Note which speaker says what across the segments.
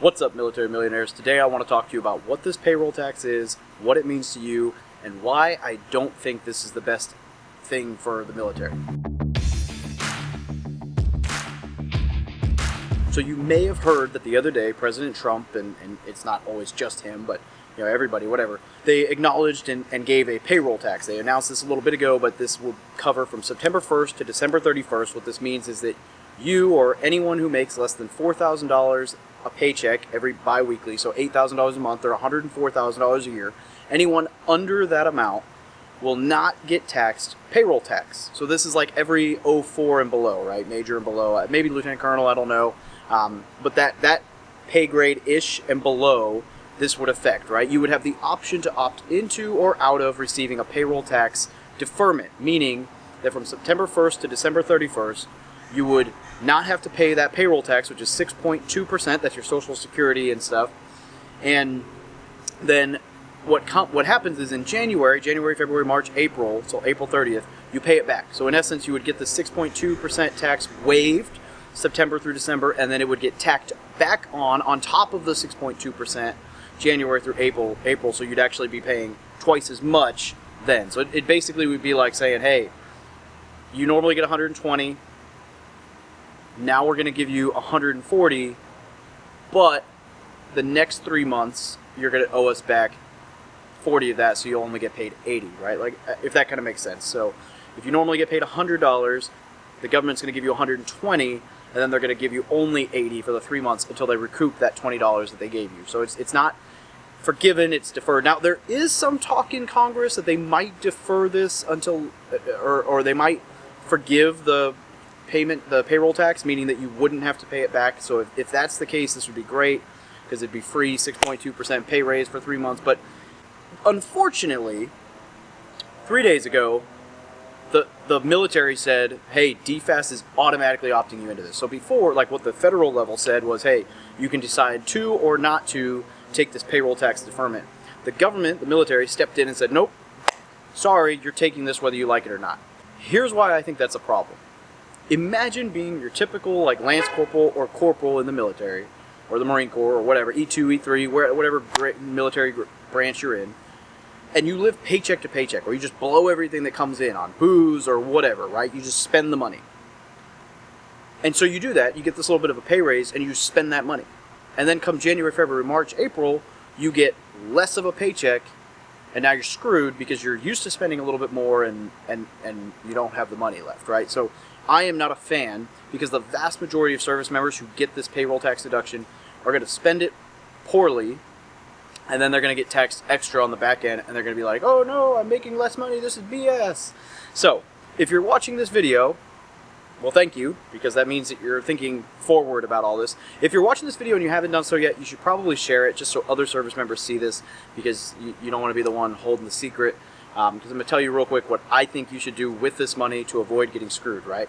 Speaker 1: What's up, military millionaires? Today I want to talk to you about what this payroll tax is, what it means to you, and why I don't think this is the best thing for the military. So you may have heard that the other day President Trump, and it's not always just him, but everybody, whatever, they acknowledged and gave a payroll tax. They announced this a little bit ago, but this will cover from September 1st to December 31st. What this means is that you or anyone who makes less than $4,000 a paycheck every bi-weekly, so $8,000 a month or $104,000 a year, anyone under that amount will not get taxed payroll tax. So this is like every 04 and below, right? Major and below, maybe lieutenant colonel, I don't know. But that pay grade-ish and below, this would affect, right? You would have the option to opt into or out of receiving a payroll tax deferment, meaning that from September 1st to December 31st, you would not have to pay that payroll tax, which is 6.2%. That's your Social Security and stuff. And then what happens is in January, February, March, April, so April 30th, you pay it back. So in essence, you would get the 6.2% tax waived September through December, and then it would get tacked back on top of the 6.2% January through April. So you'd actually be paying twice as much then. So it basically would be like saying, hey, you normally get 120. Now we're going to give you 140, but the next 3 months you're going to owe us back 40 of that, so you'll only get paid 80, right? Like, if that kind of makes sense. So if you normally get paid $100, the government's going to give you 120, and then they're going to give you only 80 for the 3 months until they recoup that $20 that they gave you. So it's not forgiven, it's deferred. Now, there is some talk in Congress that they might defer this until, or they might forgive the payroll tax, meaning that you wouldn't have to pay it back. So if that's the case, this would be great, because it'd be free 6.2% pay raise for 3 months. But unfortunately, 3 days ago, the military said, hey, DFAS is automatically opting you into this. So before, like what the federal level said was, hey, you can decide to or not to take this payroll tax deferment. The government, the military, stepped in and said, nope, sorry, you're taking this whether you like it or not. Here's why I think that's a problem. Imagine being your typical like lance corporal or corporal in the military, or the Marine Corps, or whatever, E2, E3, whatever military branch you're in, and you live paycheck to paycheck, or you just blow everything that comes in on booze or whatever, right? You just spend the money. And so you do that, you get this little bit of a pay raise, and you spend that money. And then come January, February, March, April, you get less of a paycheck, and now you're screwed because you're used to spending a little bit more and you don't have the money left, right? So I am not a fan, because the vast majority of service members who get this payroll tax deduction are going to spend it poorly, and then they're going to get taxed extra on the back end, and they're going to be like, oh no, I'm making less money, this is BS. So if you're watching this video, well, thank you, because that means that you're thinking forward about all this. If you're watching this video and you haven't done so yet, you should probably share it just so other service members see this, because you don't want to be the one holding the secret. Because I'm going to tell you real quick what I think you should do with this money to avoid getting screwed, right?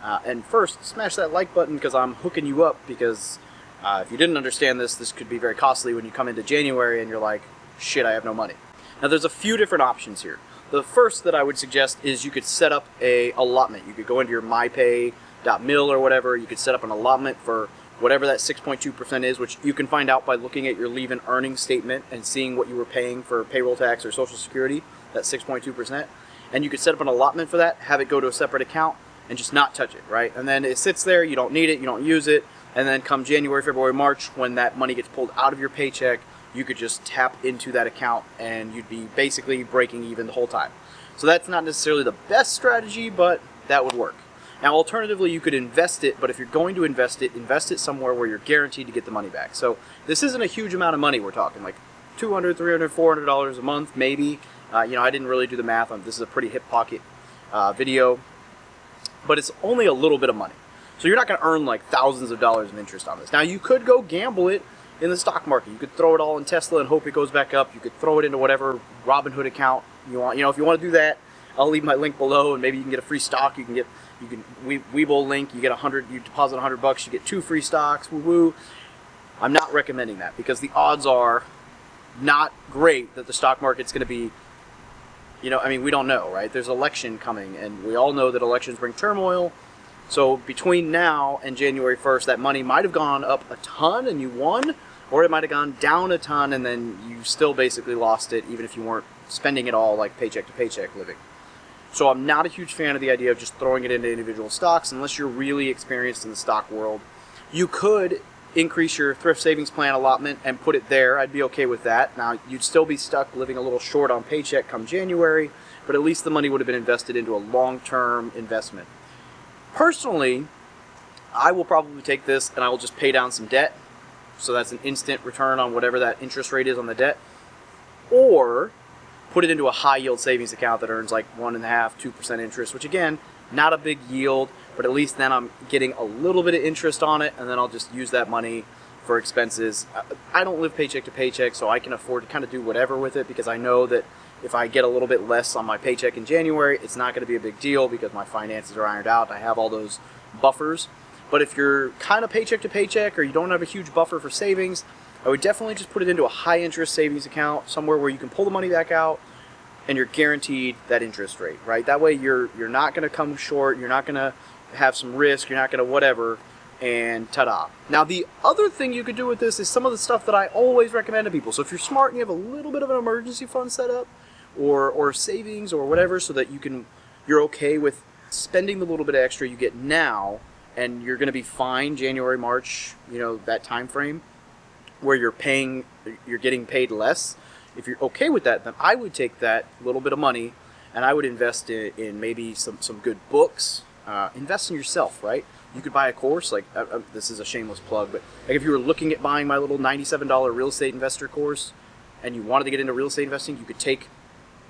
Speaker 1: And first, smash that like button, because I'm hooking you up, because if you didn't understand this could be very costly when you come into January and you're like, shit, I have no money. Now, there's a few different options here. The first that I would suggest is you could set up a allotment. You could go into your mypay.mil or whatever. You could set up an allotment for whatever that 6.2% is, which you can find out by looking at your leave and earnings statement and seeing what you were paying for payroll tax or Social Security, that 6.2%. And you could set up an allotment for that, have it go to a separate account, and just not touch it, right? And then it sits there, you don't need it, you don't use it, and then come January, February, March, when that money gets pulled out of your paycheck, you could just tap into that account and you'd be basically breaking even the whole time. So that's not necessarily the best strategy, but that would work. Now, alternatively, you could invest it, but if you're going to invest it somewhere where you're guaranteed to get the money back. So this isn't a huge amount of money we're talking, like $200, $300, $400 a month, maybe. I didn't really do the math on this. Is a pretty hip pocket video, but it's only a little bit of money. So you're not going to earn like thousands of dollars of interest on this. Now, you could go gamble it in the stock market. You could throw it all in Tesla and hope it goes back up. You could throw it into whatever Robinhood account you want. If you want to do that, I'll leave my link below, and maybe you can get a free stock. Webull link. You get you deposit $100, you get 2 free stocks. Woo woo. I'm not recommending that, because the odds are not great that the stock market's going to be, we don't know, right? There's election coming, and we all know that elections bring turmoil. So between now and January 1st, that money might have gone up a ton and you won, or it might have gone down a ton and then you still basically lost it, even if you weren't spending it all like paycheck to paycheck living. So I'm not a huge fan of the idea of just throwing it into individual stocks unless you're really experienced in the stock world. You could increase your thrift savings plan allotment and put it there. I'd be okay with that. Now, you'd still be stuck living a little short on paycheck come January, but at least the money would have been invested into a long-term investment. Personally, I will probably take this and I will just pay down some debt. So that's an instant return on whatever that interest rate is on the debt. Or put it into a high yield savings account that earns like 1.5–2% interest, which again, not a big yield, but at least then I'm getting a little bit of interest on it, and then I'll just use that money for expenses. I don't live paycheck to paycheck, so I can afford to kind of do whatever with it, because I know that if I get a little bit less on my paycheck in January, it's not going to be a big deal because my finances are ironed out. I have all those buffers. But if you're kind of paycheck to paycheck or you don't have a huge buffer for savings, I would definitely just put it into a high interest savings account, somewhere where you can pull the money back out and you're guaranteed that interest rate, right? That way you're not going to come short, you're not going to have some risk, you're not going to whatever, and ta-da. Now, the other thing you could do with this is some of the stuff that I always recommend to people. So if you're smart and you have a little bit of an emergency fund set up, or savings or whatever, so that you're okay with spending the little bit extra you get now, and you're going to be fine January, March, that time frame where you're getting paid less. If you're okay with that, then I would take that little bit of money and I would invest in maybe some good books. Invest in yourself, right? You could buy a course, like this is a shameless plug, but like if you were looking at buying my little $97 real estate investor course and you wanted to get into real estate investing, you could take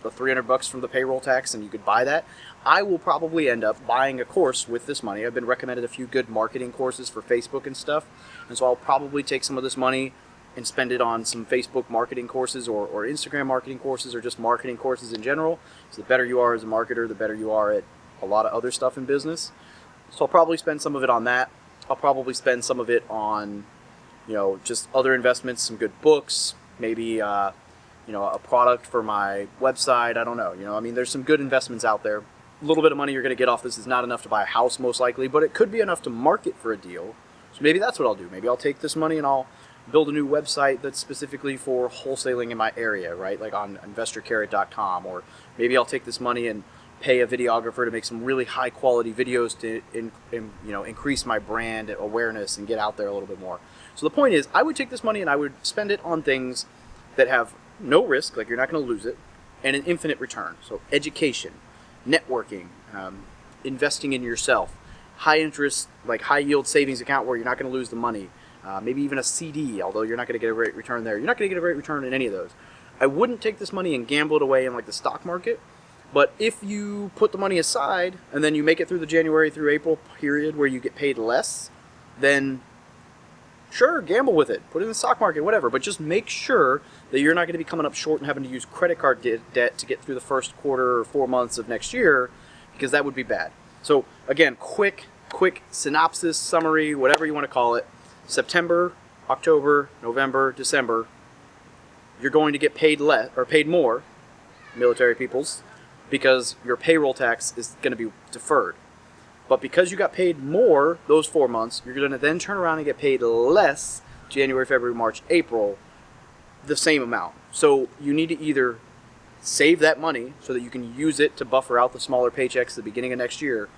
Speaker 1: the $300 from the payroll tax and you could buy that. I will probably end up buying a course with this money. I've been recommended a few good marketing courses for Facebook and stuff, and so I'll probably take some of this money and spend it on some Facebook marketing courses or Instagram marketing courses, or just marketing courses in general. So the better you are as a marketer, the better you are at a lot of other stuff in business. So I'll probably spend some of it on that. I'll probably spend some of it on, just other investments, some good books, maybe, a product for my website. I don't know. There's some good investments out there. A little bit of money you're going to get off this is not enough to buy a house, most likely, but it could be enough to market for a deal. So maybe that's what I'll do. Maybe I'll take this money and I'll build a new website that's specifically for wholesaling in my area, right? Like on investorcarrot.com, or maybe I'll take this money and pay a videographer to make some really high quality videos to increase my brand awareness and get out there a little bit more. So the point is, I would take this money and I would spend it on things that have no risk, like you're not going to lose it, and an infinite return. So education, networking, investing in yourself, high interest, like high yield savings account where you're not going to lose the money. Maybe even a CD, although you're not going to get a great return there. You're not going to get a great return in any of those. I wouldn't take this money and gamble it away in like the stock market. But if you put the money aside and then you make it through the January through April period where you get paid less, then sure, gamble with it. Put it in the stock market, whatever. But just make sure that you're not going to be coming up short and having to use credit card debt to get through the first quarter or 4 months of next year, because that would be bad. So again, quick synopsis, summary, whatever you want to call it. September, October, November, December, you're going to get paid less or paid more, military peoples, because your payroll tax is going to be deferred. But because you got paid more those 4 months, you're going to then turn around and get paid less January, February, March, April, the same amount. So you need to either save that money so that you can use it to buffer out the smaller paychecks at the beginning of next year,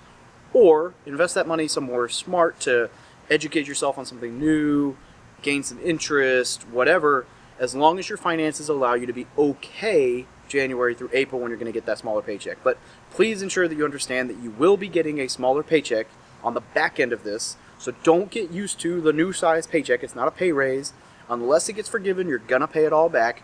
Speaker 1: or invest that money somewhere smart to educate yourself on something new, gain some interest, whatever, as long as your finances allow you to be okay January through April when you're going to get that smaller paycheck. But please ensure that you understand that you will be getting a smaller paycheck on the back end of this. So don't get used to the new size paycheck. It's not a pay raise. Unless it gets forgiven, you're going to pay it all back.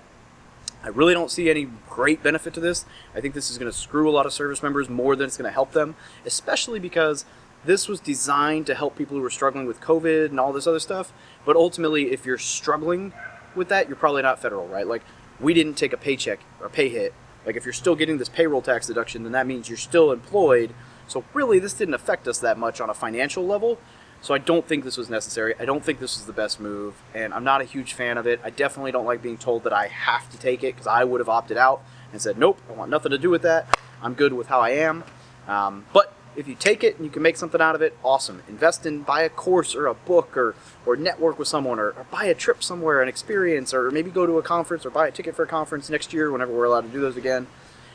Speaker 1: I really don't see any great benefit to this. I think this is going to screw a lot of service members more than it's going to help them, especially because this was designed to help people who are struggling with COVID and all this other stuff. But ultimately, if you're struggling with that, you're probably not federal, right? Like, we didn't take a paycheck or pay hit. Like, if you're still getting this payroll tax deduction, then that means you're still employed. So really, this didn't affect us that much on a financial level. So I don't think this was necessary. I don't think this was the best move, and I'm not a huge fan of it. I definitely don't like being told that I have to take it, because I would have opted out and said, nope, I want nothing to do with that. I'm good with how I am. But if you take it and you can make something out of it, awesome. Invest in, buy a course or a book, or network with someone, or buy a trip somewhere, an experience, or maybe go to a conference or buy a ticket for a conference next year whenever we're allowed to do those again.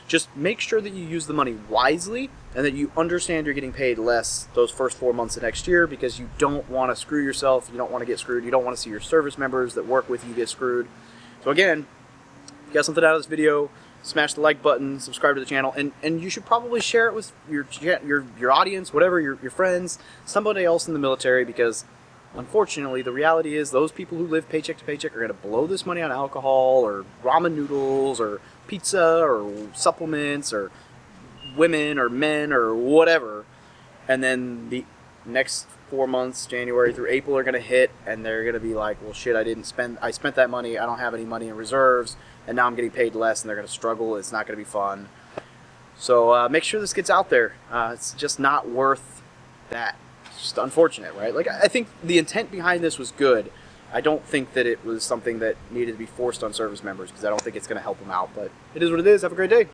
Speaker 1: Just make sure that you use the money wisely and that you understand you're getting paid less those first 4 months of next year, because you don't want to screw yourself. You don't want to get screwed. You don't want to see your service members that work with you get screwed. So again, if you got something out of this video, smash the like button, subscribe to the channel, and you should probably share it with your audience, whatever, your friends, somebody else in the military, because unfortunately the reality is those people who live paycheck to paycheck are going to blow this money on alcohol or ramen noodles or pizza or supplements or women or men or whatever, and then the next 4 months, January through April, are going to hit, and they're going to be like, well shit, I spent that money, I don't have any money in reserves, and now I'm getting paid less, and they're going to struggle. It's not going to be fun. So make sure this gets out there. It's just not worth that. It's just unfortunate, right? Like, I think the intent behind this was good. I don't think that it was something that needed to be forced on service members, because I don't think it's going to help them out. But it is what it is. Have a great day.